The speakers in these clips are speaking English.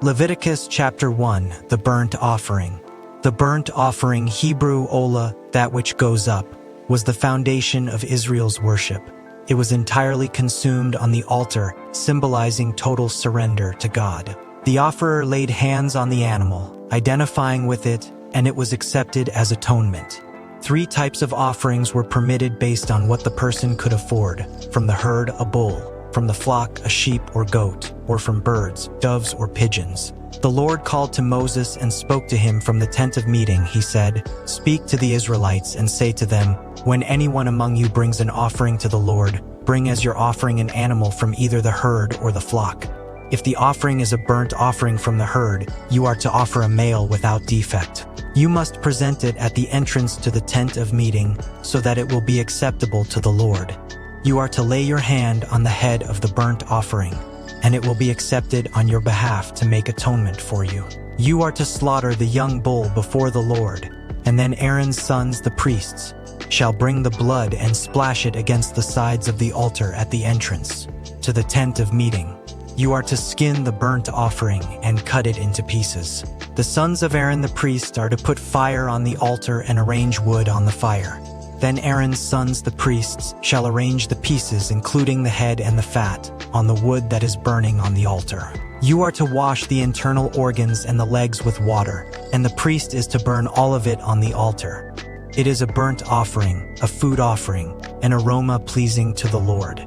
Leviticus chapter 1, the burnt offering. The burnt offering, Hebrew Olah, that which goes up, was the foundation of Israel's worship. It was entirely consumed on the altar, symbolizing total surrender to God. The offerer laid hands on the animal, identifying with it, and it was accepted as atonement. 3 types of offerings were permitted based on what the person could afford: from the herd, a bull; from the flock, a sheep or goat; or from birds, doves or pigeons. The Lord called to Moses and spoke to him from the tent of meeting. He said, "Speak to the Israelites and say to them, when anyone among you brings an offering to the Lord, bring as your offering an animal from either the herd or the flock. If the offering is a burnt offering from the herd, you are to offer a male without defect. You must present it at the entrance to the tent of meeting, so that it will be acceptable to the Lord. You are to lay your hand on the head of the burnt offering, and it will be accepted on your behalf to make atonement for you. You are to slaughter the young bull before the Lord, and then Aaron's sons, the priests, shall bring the blood and splash it against the sides of the altar at the entrance to the tent of meeting. You are to skin the burnt offering and cut it into pieces. The sons of Aaron the priest are to put fire on the altar and arrange wood on the fire. Then Aaron's sons, the priests, shall arrange the pieces, including the head and the fat, on the wood that is burning on the altar. You are to wash the internal organs and the legs with water, and the priest is to burn all of it on the altar. It is a burnt offering, a food offering, an aroma pleasing to the Lord.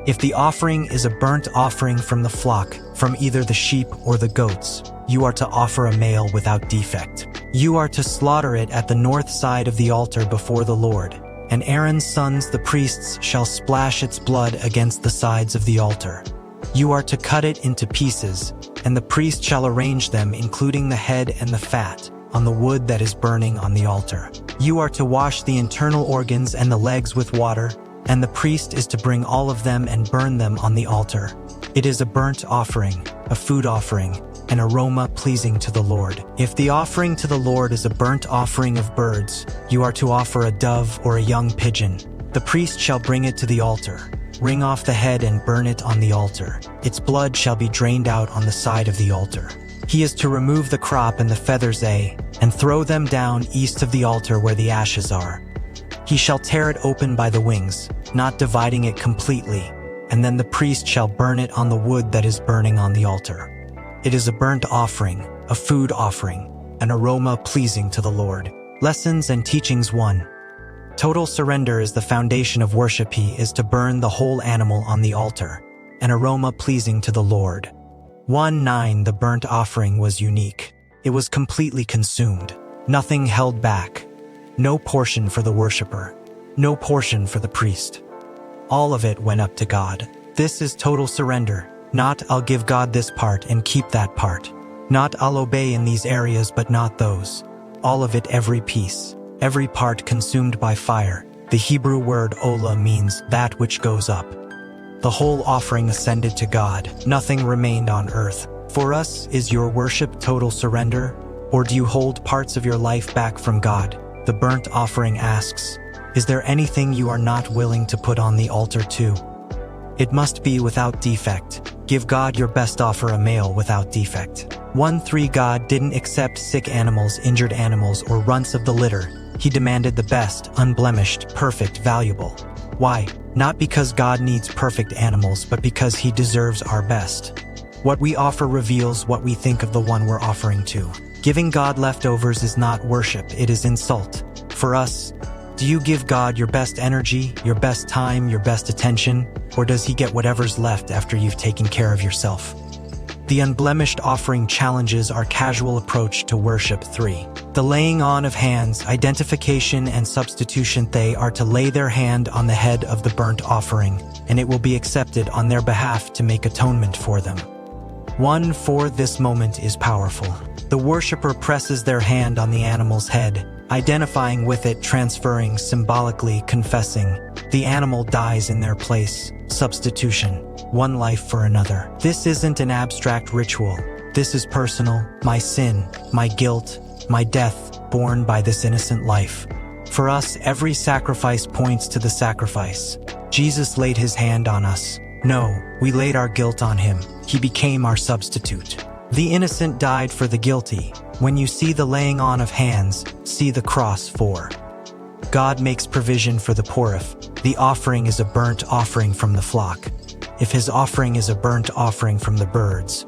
If the offering is a burnt offering from the flock, from either the sheep or the goats, you are to offer a male without defect. You are to slaughter it at the north side of the altar before the Lord, and Aaron's sons, the priests, shall splash its blood against the sides of the altar. You are to cut it into pieces, and the priest shall arrange them, including the head and the fat, on the wood that is burning on the altar. You are to wash the internal organs and the legs with water, and the priest is to bring all of them and burn them on the altar. It is a burnt offering, a food offering, an aroma pleasing to the Lord. If the offering to the Lord is a burnt offering of birds, you are to offer a dove or a young pigeon. The priest shall bring it to the altar, wring off the head and burn it on the altar. Its blood shall be drained out on the side of the altar. He is to remove the crop and the feathers, and throw them down east of the altar where the ashes are. He shall tear it open by the wings, not dividing it completely, and then the priest shall burn it on the wood that is burning on the altar. It is a burnt offering, a food offering, an aroma pleasing to the Lord. Lessons and teachings 1. Total surrender is the foundation of worship. He is to burn the whole animal on the altar, an aroma pleasing to the Lord. 1:9 The burnt offering was unique. It was completely consumed, nothing held back. No portion for the worshiper, no portion for the priest. All of it went up to God. This is total surrender. Not I'll give God this part and keep that part. Not I'll obey in these areas but not those. All of it, every piece, every part consumed by fire. The Hebrew word Olah means that which goes up. The whole offering ascended to God. Nothing remained on earth. For us, is your worship total surrender? Or do you hold parts of your life back from God? The burnt offering asks, is there anything you are not willing to put on the altar too? It must be without defect. Give God your best offer, a male without defect. 1:3 God didn't accept sick animals, injured animals, or runts of the litter. He demanded the best, unblemished, perfect, valuable. Why? Not because God needs perfect animals, but because He deserves our best. What we offer reveals what we think of the one we're offering to. Giving God leftovers is not worship, it is insult. For us, do you give God your best energy, your best time, your best attention, or does He get whatever's left after you've taken care of yourself? The unblemished offering challenges our casual approach to worship. 3. The laying on of hands, identification and substitution. They are to lay their hand on the head of the burnt offering, and it will be accepted on their behalf to make atonement for them. 1:4 This moment is powerful. The worshiper presses their hand on the animal's head, identifying with it, transferring, symbolically confessing. The animal dies in their place. Substitution. One life for another. This isn't an abstract ritual. This is personal. My sin, my guilt, my death, borne by this innocent life. For us, every sacrifice points to the sacrifice. Jesus laid His hand on us. No, we laid our guilt on Him. He became our substitute. The innocent died for the guilty. When you see the laying on of hands, see the cross for. God makes provision for the poor if the offering is a burnt offering from the flock. If his offering is a burnt offering from the birds.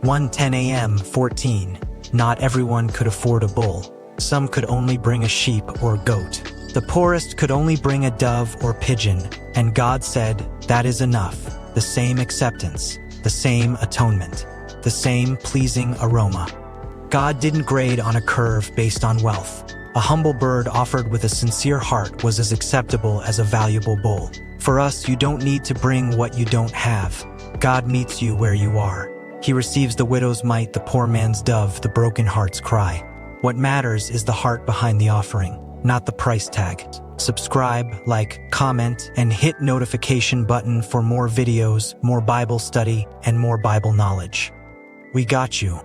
1:10 a.m. 14. Not everyone could afford a bull. Some could only bring a sheep or goat. The poorest could only bring a dove or pigeon, and God said, that is enough. The same acceptance, the same atonement, the same pleasing aroma. God didn't grade on a curve based on wealth. A humble bird offered with a sincere heart was as acceptable as a valuable bull. For us, you don't need to bring what you don't have. God meets you where you are. He receives the widow's mite, the poor man's dove, the broken heart's cry. What matters is the heart behind the offering, not the price tag. Subscribe, like, comment, and hit notification button for more videos, more Bible study, and more Bible knowledge. We got you.